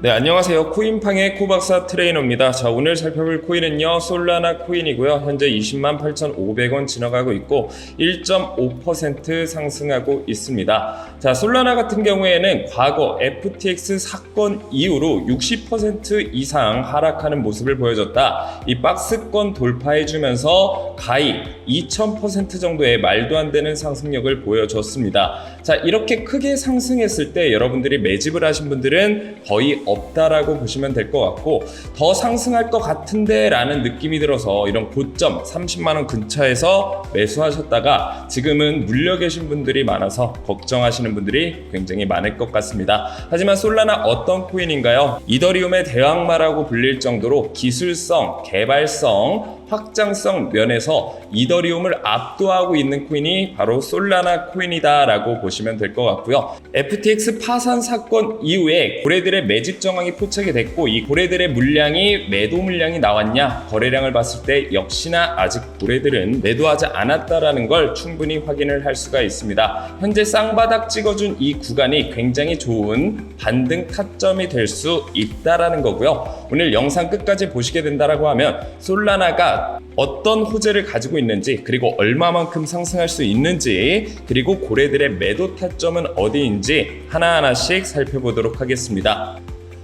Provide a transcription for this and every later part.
네, 안녕하세요. 코인팡의 코박사 트레이너입니다. 자, 오늘 살펴볼 코인은요, 솔라나 코인이고요. 현재 208,500원 지나가고 있고 1.5% 상승하고 있습니다. 자, 솔라나 같은 경우에는 과거 FTX 사건 이후로 60% 이상 하락하는 모습을 보여줬다. 이 박스권 돌파해주면서 가히 2000% 정도의 말도 안 되는 상승력을 보여줬습니다. 자, 이렇게 크게 상승했을 때 여러분들이 매집을 하신 분들은 거의 없다라고 보시면 될 것 같고, 더 상승할 것 같은데 라는 느낌이 들어서 이런 고점 30만원 근처에서 매수하셨다가 지금은 물려 계신 분들이 많아서 걱정하시는 분들이 굉장히 많을 것 같습니다. 하지만 솔라나 어떤 코인인가요? 이더리움의 대항마라고 불릴 정도로 기술성, 개발성, 확장성 면에서 이더리움을 압도하고 있는 코인이 바로 솔라나 코인이다 라고 보시면 될 것 같고요. FTX 파산 사건 이후에 고래들의 매집 정황이 포착이 됐고, 이 고래들의 물량이 매도 물량이 나왔냐, 거래량을 봤을 때 역시나 아직 고래들은 매도하지 않았다라는 걸 충분히 확인을 할 수가 있습니다. 현재 쌍바닥 찍어준 이 구간이 굉장히 좋은 반등 타점이 될 수 있다라는 거고요. 오늘 영상 끝까지 보시게 된다라고 하면 솔라나가 어떤 호재를 가지고 있는지, 그리고 얼마만큼 상승할 수 있는지, 그리고 고래들의 매도 타점은 어디인지 하나하나씩 살펴보도록 하겠습니다.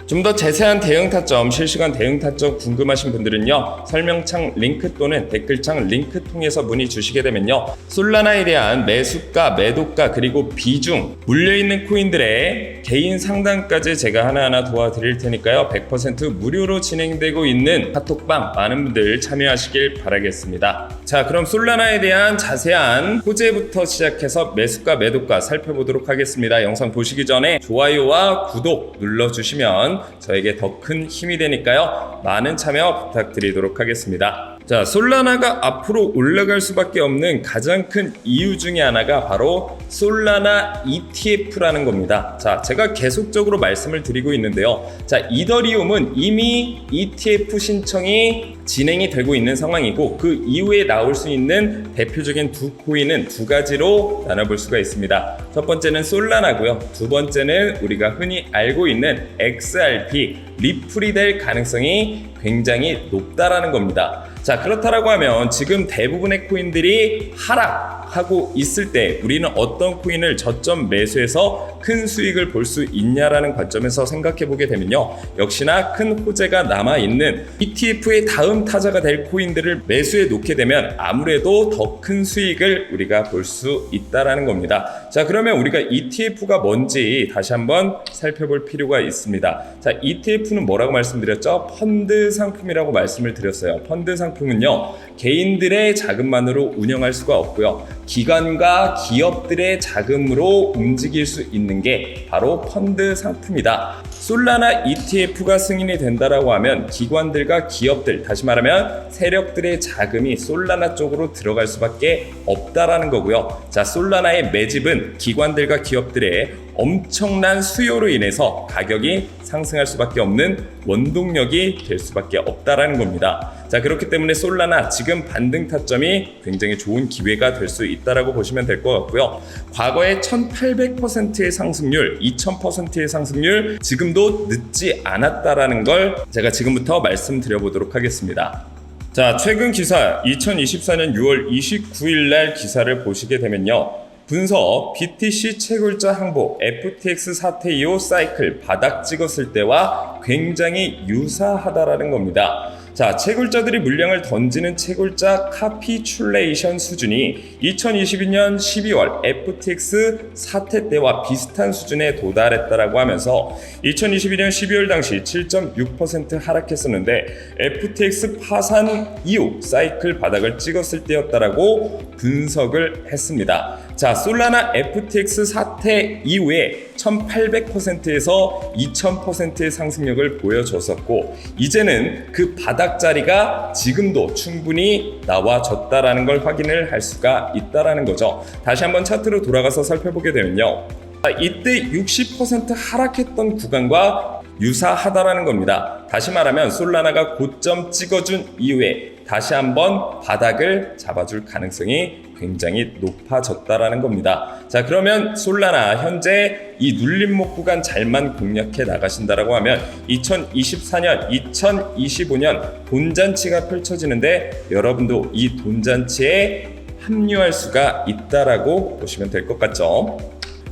좀 더 자세한 대응 타점, 실시간 대응 타점 궁금하신 분들은요, 설명창 링크 또는 댓글창 링크 통해서 문의 주시게 되면요, 솔라나에 대한 매수가, 매도가, 그리고 비중, 물려있는 코인들의 개인 상담까지 제가 하나하나 도와드릴 테니까요, 100% 무료로 진행되고 있는 카톡방 많은 분들 참여하시길 바라겠습니다. 자, 그럼 솔라나에 대한 자세한 호재부터 시작해서 매수가, 매도가 살펴보도록 하겠습니다. 영상 보시기 전에 좋아요와 구독 눌러주시면 저에게 더 큰 힘이 되니까요, 많은 참여 부탁드리도록 하겠습니다. 자, 솔라나가 앞으로 올라갈 수밖에 없는 가장 큰 이유 중에 하나가 바로 솔라나 ETF라는 겁니다. 자, 제가 계속적으로 말씀을 드리고 있는데요. 자, 이더리움은 이미 ETF 신청이 진행이 되고 있는 상황이고, 그 이후에 나올 수 있는 대표적인 두 코인은 두 가지로 나눠볼 수가 있습니다. 첫 번째는 솔라나고요. 두 번째는 우리가 흔히 알고 있는 XRP, 리플이 될 가능성이 굉장히 높다라는 겁니다. 자, 그렇다라고 하면 지금 대부분의 코인들이 하락하고 있을 때 우리는 어떤 코인을 저점 매수해서 큰 수익을 볼 수 있냐라는 관점에서 생각해 보게 되면요, 역시나 큰 호재가 남아있는 ETF의 다음 타자가 될 코인들을 매수해 놓게 되면 아무래도 더 큰 수익을 우리가 볼 수 있다라는 겁니다. 자, 그러면 우리가 ETF가 뭔지 다시 한번 살펴볼 필요가 있습니다. 자, ETF는 뭐라고 말씀드렸죠? 펀드 상품이라고 말씀을 드렸어요. 펀드 상품은요, 개인들의 자금만으로 운영할 수가 없고요, 기관과 기업들의 자금으로 움직일 수 있는 게 바로 펀드 상품이다. 솔라나 ETF가 승인이 된다라고 하면 기관들과 기업들, 다시 말하면 세력들의 자금이 솔라나 쪽으로 들어갈 수밖에 없다라는 거고요. 자, 솔라나의 매집은 기관들과 기업들의 엄청난 수요로 인해서 가격이 상승할 수밖에 없는 원동력이 될 수밖에 없다라는 겁니다. 자, 그렇기 때문에 솔라나 지금 반등 타점이 굉장히 좋은 기회가 될 수 있다라고 보시면 될 것 같고요. 과거에 1800%의 상승률, 2000%의 상승률, 지금도 늦지 않았다라는 걸 제가 지금부터 말씀드려 보도록 하겠습니다. 자, 최근 기사 2024년 6월 29일 날 기사를 보시게 되면요, 분석, BTC 채굴자 항복, FTX 사태 이후 사이클 바닥 찍었을 때와 굉장히 유사하다라는 겁니다. 자, 채굴자들이 물량을 던지는 채굴자 카피출레이션 수준이 2022년 12월 FTX 사태 때와 비슷한 수준에 도달했다라고 하면서 2022년 12월 당시 7.6% 하락했었는데 FTX 파산 이후 사이클 바닥을 찍었을 때였다라고 분석을 했습니다. 자, 솔라나 FTX 사태 이후에 1800%에서 2000%의 상승력을 보여줬었고, 이제는 그 바닥자리가 지금도 충분히 나와졌다라는 걸 확인을 할 수가 있다라는 거죠. 다시 한번 차트로 돌아가서 살펴보게 되면요, 이때 60% 하락했던 구간과 유사하다라는 겁니다. 다시 말하면 솔라나가 고점 찍어준 이후에 다시 한번 바닥을 잡아줄 가능성이 굉장히 높아졌다라는 겁니다. 자, 그러면 솔라나 현재 이 눌림목 구간 잘만 공략해 나가신다라고 하면 2024년, 2025년 돈잔치가 펼쳐지는데 여러분도 이 돈잔치에 합류할 수가 있다라고 보시면 될 것 같죠.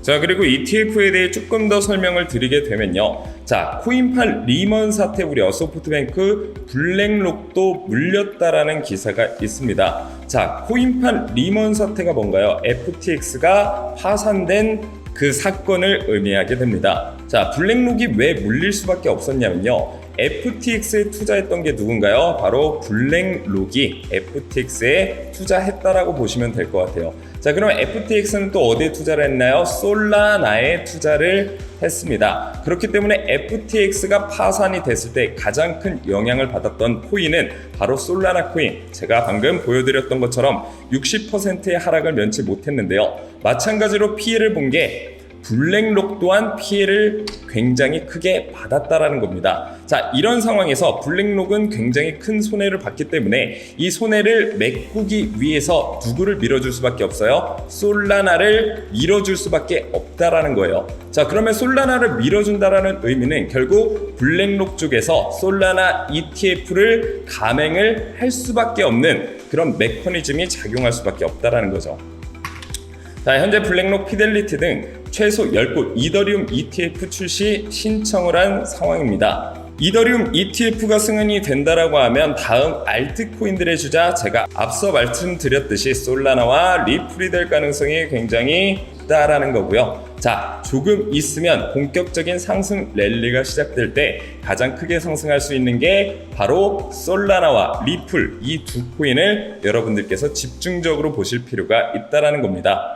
자, 그리고 ETF에 대해 조금 더 설명을 드리게 되면요. 자, 코인판 리먼 사태 우려 소프트뱅크 블랙록도 물렸다라는 기사가 있습니다. 자, 코인판 리먼 사태가 뭔가요? FTX가 파산된 그 사건을 의미하게 됩니다. 자, 블랙록이 왜 물릴 수밖에 없었냐면요. FTX에 투자했던 게 누군가요? 바로 블랙록이 FTX에 투자했다라고 보시면 될 것 같아요. 자, 그럼 FTX는 또 어디에 투자를 했나요? 솔라나에 투자를 했습니다. 그렇기 때문에 FTX가 파산이 됐을 때 가장 큰 영향을 받았던 코인은 바로 솔라나 코인. 제가 방금 보여드렸던 것처럼 60%의 하락을 면치 못했는데요. 마찬가지로 피해를 본 게 블랙록 또한 피해를 굉장히 크게 받았다라는 겁니다. 자, 이런 상황에서 블랙록은 굉장히 큰 손해를 봤기 때문에 이 손해를 메꾸기 위해서 누구를 밀어줄 수밖에 없어요? 솔라나를 밀어줄 수밖에 없다라는 거예요. 자, 그러면 솔라나를 밀어준다라는 의미는 결국 블랙록 쪽에서 솔라나 ETF를 감행을 할 수밖에 없는 그런 메커니즘이 작용할 수밖에 없다라는 거죠. 자, 현재 블랙록, 피델리티 등 최소 10곳 이더리움 ETF 출시 신청을 한 상황입니다. 이더리움 ETF가 승인이 된다라고 하면 다음 알트코인들의 주자, 제가 앞서 말씀드렸듯이 솔라나와 리플이 될 가능성이 굉장히 있다라는 거고요. 자, 조금 있으면 본격적인 상승 랠리가 시작될 때 가장 크게 상승할 수 있는 게 바로 솔라나와 리플, 이 두 코인을 여러분들께서 집중적으로 보실 필요가 있다라는 겁니다.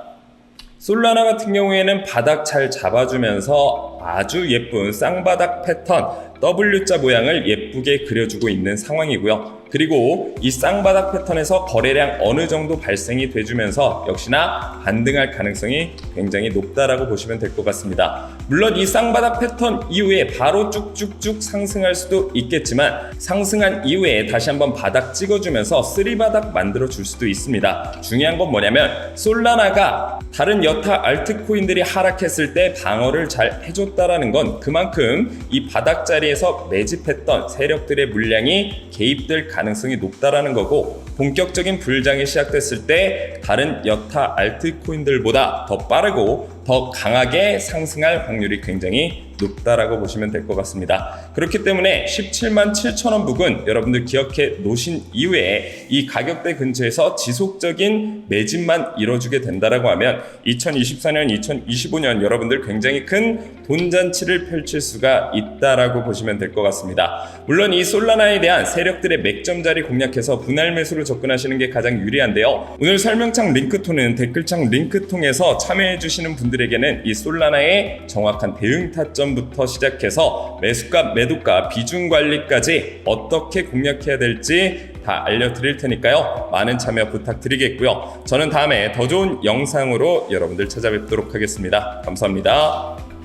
솔라나 같은 경우에는 바닥 잘 잡아주면서 아주 예쁜 쌍바닥 패턴 W자 모양을 예쁘게 그려주고 있는 상황이고요. 그리고 이 쌍바닥 패턴에서 거래량 어느 정도 발생이 돼주면서 역시나 반등할 가능성이 굉장히 높다라고 보시면 될 것 같습니다. 물론 이 쌍바닥 패턴 이후에 바로 쭉쭉쭉 상승할 수도 있겠지만 상승한 이후에 다시 한번 바닥 찍어주면서 쓰리바닥 만들어 줄 수도 있습니다. 중요한 건 뭐냐면 솔라나가 다른 여타 알트코인들이 하락했을 때 방어를 잘 해줬다라는 건 그만큼 이 바닥 자리에서 매집했던 세력들의 물량이 개입될 가능성이 높다라는 거고, 본격적인 불장이 시작됐을 때 다른 여타 알트코인들보다 더 빠르고 더 강하게 상승할 확률이 굉장히 높다라고 보시면 될 것 같습니다. 그렇기 때문에 17만 7천 원 부근 여러분들 기억해 놓으신 이후에 이 가격대 근처에서 지속적인 매집만 이뤄주게 된다라고 하면 2024년, 2025년 여러분들 굉장히 큰 돈잔치를 펼칠 수가 있다라고 보시면 될 것 같습니다. 물론 이 솔라나에 대한 세력들의 맥점 자리 공략해서 분할 매수로 접근하시는 게 가장 유리한데요. 오늘 설명창 링크통은 댓글창 링크 통해서 참여해 주시는 분들에게는 이 솔라나의 정확한 대응 타점부터 시작해서 매수가, 매도가, 비중 관리까지 어떻게 공략해야 될지 다 알려드릴 테니까요. 많은 참여 부탁드리겠고요. 저는 다음에 더 좋은 영상으로 여러분들 찾아뵙도록 하겠습니다. 감사합니다.